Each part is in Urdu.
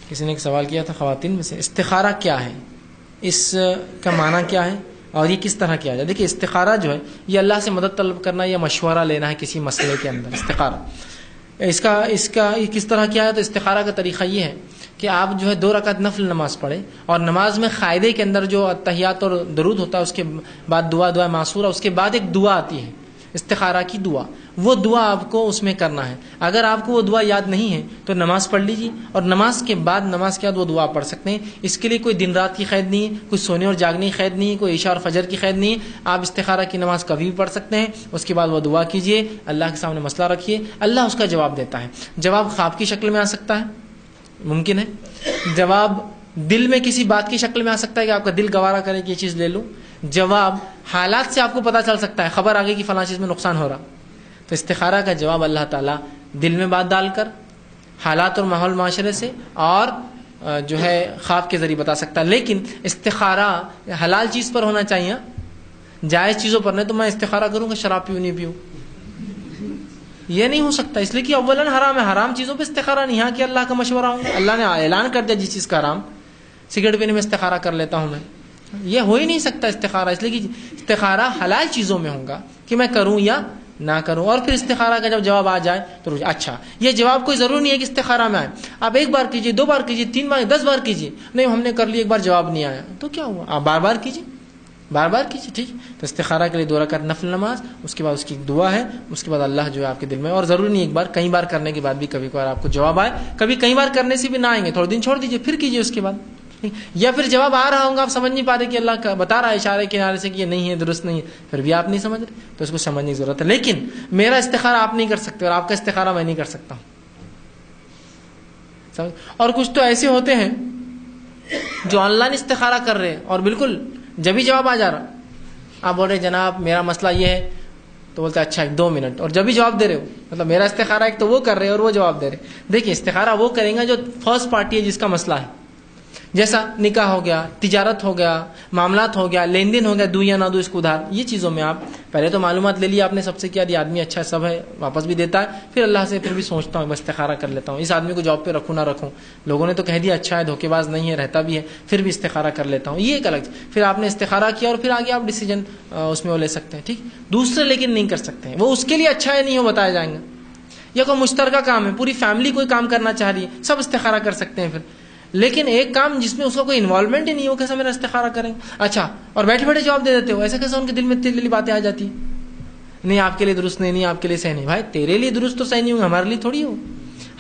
کسی نے ایک سوال کیا تھا خواتین میں سے، استخارہ کیا ہے، اس کا معنی کیا ہے اور یہ کس طرح کیا جائے؟ دیکھیے استخارہ جو ہے یہ اللہ سے مدد طلب کرنا یا مشورہ لینا ہے کسی مسئلے کے اندر، استخارہ اس کا کس طرح کیا ہے؟ تو استخارہ کا طریقہ یہ ہے کہ آپ جو ہے 2 رکعت نفل نماز پڑھیں اور نماز میں قاعدے کے اندر جو اتحیات اور درود ہوتا ہے اس کے بعد دعا معصورہ، اس کے بعد ایک دعا آتی ہے استخارہ کی دعا، وہ دعا آپ کو اس میں کرنا ہے۔ اگر آپ کو وہ دعا یاد نہیں ہے تو نماز پڑھ لیجیے اور نماز کے بعد وہ دعا پڑھ سکتے ہیں۔ اس کے لیے کوئی دن رات کی قید نہیں ہے، کوئی سونے اور جاگنے کی قید نہیں ہے، کوئی عشاء اور فجر کی قید نہیں ہے۔ آپ استخارہ کی نماز کبھی بھی پڑھ سکتے ہیں، اس کے بعد وہ دعا کیجیے، اللہ کے سامنے مسئلہ رکھیے، اللہ اس کا جواب دیتا ہے۔ جواب خواب کی شکل میں آ سکتا ہے، ممکن ہے، جواب دل میں کسی بات کی شکل میں آ سکتا ہے کہ آپ کا دل گوارا کرے کہ یہ چیز لے لوں، جواب حالات سے آپ کو پتہ چل سکتا ہے، خبر آگے کی فلاں چیز میں نقصان ہو رہا۔ تو استخارہ کا جواب اللہ تعالیٰ دل میں بات ڈال کر، حالات اور ماحول معاشرے سے اور جو ہے خواب کے ذریعے بتا سکتا ہے۔ لیکن استخارہ حلال چیز پر ہونا چاہیے، جائز چیزوں پر نہیں۔ تو میں استخارہ کروں گا شراب پیوں نہیں پیوں، یہ نہیں ہو سکتا، اس لیے کہ اولاً حرام ہے، حرام چیزوں پہ استخارہ نہیں، یہاں کہ اللہ کا مشورہ ہوگا۔ اللہ نے اعلان کر دیا جس چیز کا حرام، سگریٹ پینے میں استخارہ کر لیتا ہوں میں، یہ ہو ہی نہیں سکتا استخارہ، اس لیے کہ استخارہ حلال چیزوں میں ہوگا کہ میں کروں یا نہ کروں۔ اور پھر استخارہ کا جب جواب آ جائے تو اچھا، یہ جواب کوئی ضروری نہیں ہے کہ استخارہ میں آئے، آپ 1 بار کیجیے، 2 بار کیجیے، 3 بار، 10 بار کیجیے، نہیں ہم نے کر لی 1 بار جواب نہیں آیا تو کیا ہوا، آپ بار بار کیجیے، بار بار کیجیے، ٹھیک۔ تو استخارہ کے لیے 2 رکعت نفل نماز، اس کے بعد اس کی دعا ہے، اس کے بعد اللہ جو ہے آپ کے دل میں، اور ضروری نہیں 1 بار، کئی بار کرنے کے بعد بھی کبھی کبھار آپ کو جواب آئے، کبھی کئی بار کرنے سے بھی نہ آئیں گے، تھوڑے دن چھوڑ دیجیے پھر کیجیے اس کے بعد، یا پھر جواب آ رہا ہوگا آپ سمجھ نہیں پا رہے کہ اللہ کا بتا رہا ہے اشارے کنارے سے کہ یہ نہیں ہے، درست نہیں ہے، پھر بھی آپ نہیں سمجھ رہے تو اس کو سمجھنے کی ضرورت ہے۔ لیکن میرا استخارہ آپ نہیں کر سکتے اور آپ کا استخارہ میں نہیں کر سکتا ہوں۔ اور کچھ تو ایسے ہوتے ہیں جو آن لائن استخارہ کر رہے ہیں اور بالکل جب ہی جواب آ جا رہا، آپ بول رہے جناب میرا مسئلہ یہ ہے، تو بولتے اچھا 1-2 منٹ، اور جب ہی جواب دے رہے ہو، مطلب میرا استخارہ ایک تو وہ کر رہے ہیں اور وہ جواب دے رہے۔ دیکھیں استخارہ وہ کریں گا جو فرسٹ پارٹی ہے جس کا مسئلہ ہے، جیسا نکاح ہو گیا، تجارت ہو گیا، معاملات ہو گیا، لین دین ہو گیا، دو یا نہ دو اس کو ادھار، یہ چیزوں میں آپ پہلے تو معلومات لے لی آپ نے سب سے، کیا یہ آدمی اچھا سب ہے، واپس بھی دیتا ہے، پھر اللہ سے پھر بھی سوچتا ہوں، استخارہ کر لیتا ہوں، اس آدمی کو جاب پہ رکھوں نہ رکھوں، لوگوں نے تو کہہ دیا اچھا ہے، دھوکے باز نہیں ہے، رہتا بھی ہے، پھر بھی استخارہ کر لیتا ہوں، یہ ایک الگ۔ پھر آپ نے استخارہ کیا اور پھر آگے آپ ڈیسیجن اس میں وہ لے سکتے ہیں، ٹھیک۔ دوسرے لیکن نہیں کر سکتے ہیں، وہ اس کے لیے اچھا ہے نہیں ہو بتایا جائیں گے، یا کوئی مشترکہ کام ہے، پوری فیملی کوئی کام کرنا چاہ رہی ہے، سب استخارہ کر سکتے ہیں پھر، لیکن ایک کام جس میں اس کا کوئی انوالومنٹ ہی نہیں ہو، کیسا میرا استخارہ کریں گے؟ اچھا، اور بیٹھے بیٹھے جواب دے دیتے ہو، ایسا کیسا ان کے دل میں تیری باتیں آ جاتی ہیں، نہیں آپ کے لیے درست نہیں، نہیں آپ کے لیے صحیح نہیں۔ بھائی تیرے لیے درست تو صحیح نہیں ہوگا، ہمارے لیے تھوڑی ہو،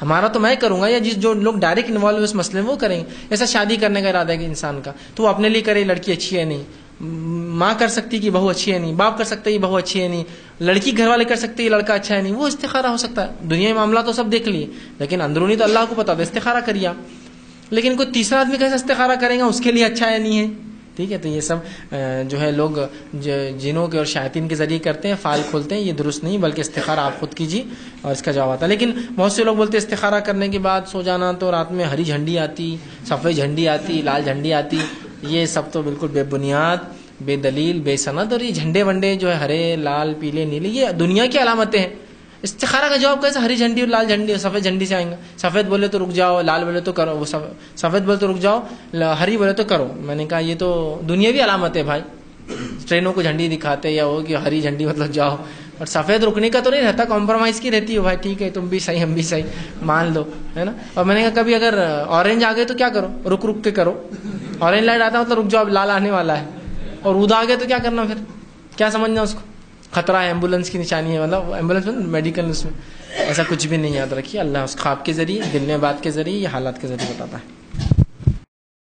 ہمارا تو میں کروں گا، یا جو لوگ ڈائریکٹ انوالو ہوئے اس مسئلے میں وہ کریں گے۔ ایسا شادی کرنے کا ارادہ ہے کہ انسان کا، تو وہ اپنے لیے کرے لڑکی اچھی ہے نہیں، ماں کر سکتی کہ بہو اچھی ہے نہیں، باپ کر سکتا ہے بہو اچھی ہے نہیں، لڑکی گھر والے کر سکتے یہ لڑکا اچھا ہے نہیں، وہ استخارہ ہو سکتا ہے۔ دنیا میں معاملہ تو سب دیکھ لیے، لیکن اندرونی تو اللہ کو پتا تھا، استخارہ کریے آپ۔ لیکن کوئی تیسرا آدمی کیسے استخارہ کرے گا، اس کے لیے اچھا ہے نہیں ہے، ٹھیک ہے۔ تو یہ سب جو ہے لوگ جنوں کے اور شیاطین کے ذریعے کرتے ہیں، فعال کھولتے ہیں، یہ درست نہیں، بلکہ استخارہ آپ خود کیجیے اور اس کا جواب آتا ہے۔ لیکن بہت سے لوگ بولتے ہیں استخارہ کرنے کے بعد سو جانا تو رات میں ہری جھنڈی آتی، سفید جھنڈی آتی، لال جھنڈی آتی، یہ سب تو بالکل بے بنیاد، بے دلیل، بے سند، اور یہ جھنڈے ونڈے جو ہے ہرے لال پیلے نیلے یہ دنیا کی علامتیں ہیں۔ استخارہ کا جواب کیسے ہری جھنڈی اور لال جھنڈی اور سفید جھنڈی سے آئیں گا؟ سفید بولے تو رک جاؤ، لال بولے تو کرو، وہ سفید بولے تو رک جاؤ، ہری بولے تو کرو۔ میں نے کہا یہ تو دنیاوی علامت ہے بھائی، ٹرینوں کو جھنڈی دکھاتے یا وہ کہ ہری جھنڈی مطلب جاؤ، اور سفید رکنے کا تو نہیں رہتا، کمپرومائز کی رہتی ہے بھائی، ٹھیک ہے تم بھی صحیح ہم بھی صحیح مان لو، ہے نا۔ اور میں نے کہا کبھی اگر اورنج آ گئے تو کیا کرو، رک رک کے کرو، اورنج لائٹ آتا مطلب رک جاؤ، لال آنے والا ہے، اور اود آ گئے تو کیا کرنا، پھر کیا سمجھنا اس کو، خطرہ ہے، ایمبولینس کی نشانی ہے، مطلب ایمبولینس میں میڈیکل، اس میں ایسا کچھ بھی نہیں، یاد رکھیے اللہ اس خواب کے ذریعے، دل میں بات کے ذریعے، یہ حالات کے ذریعے بتاتا ہے۔